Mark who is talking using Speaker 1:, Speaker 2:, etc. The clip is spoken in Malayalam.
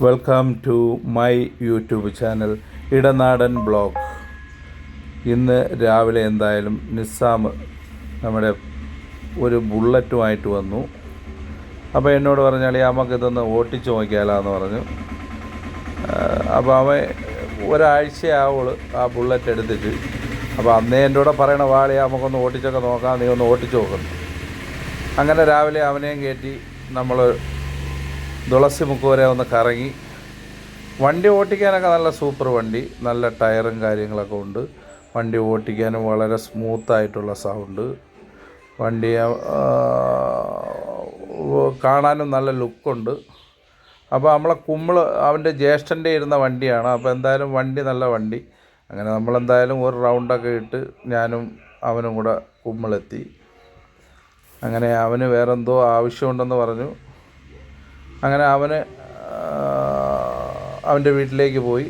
Speaker 1: Welcome to my YouTube channel Idanadan blog. ഇന്ന് രാവിലെ എന്തായാലും നിസ്സാം നമ്മുടെ ഒരു ബുള്ളറ്റുമായിട്ട് വന്നു. അപ്പോൾ എന്നോട് പറഞ്ഞാൽ നമുക്കിതൊന്ന് ഓട്ടിച്ച് നോക്കിയാലാന്ന് പറഞ്ഞു. അപ്പോൾ അവൻ ഒരാഴ്ചയാവുള്ളൂ ആ ബുള്ളറ്റ് എടുത്തിട്ട്. അപ്പോൾ അന്നേ എൻ്റെ കൂടെ പറയണ വാളിയാ നമുക്കൊന്ന് ഓട്ടിച്ചൊക്കെ നോക്കാം, നീ ഒന്ന് ഓട്ടിച്ച് നോക്കുന്നു. അങ്ങനെ രാവിലെ അവനെയും കയറ്റി നമ്മൾ തുളസിമുക്ക് വരെ ഒന്ന് കറങ്ങി. വണ്ടി ഓട്ടിക്കാനൊക്കെ നല്ല സൂപ്പർ വണ്ടി, നല്ല ടയറും കാര്യങ്ങളൊക്കെ ഉണ്ട്. വണ്ടി ഓട്ടിക്കാനും വളരെ സ്മൂത്തായിട്ടുള്ള സൗണ്ട് വണ്ടി, കാണാനും നല്ല ലുക്കുണ്ട്. അപ്പോൾ നമ്മളെ അവൻ്റെ ജ്യേഷ്ഠൻ്റെ ഇരുന്ന വണ്ടിയാണ്. അപ്പോൾ എന്തായാലും വണ്ടി നല്ല വണ്ടി. അങ്ങനെ നമ്മളെന്തായാലും ഒരു റൗണ്ടൊക്കെ ഇട്ട് ഞാനും അവനും കൂടെ കുമ്മളെത്തി. അങ്ങനെ അവന് വേറെന്തോ ആവശ്യമുണ്ടെന്ന് പറഞ്ഞു. അങ്ങനെ അവൻ്റെ വീട്ടിലേക്ക് പോയി.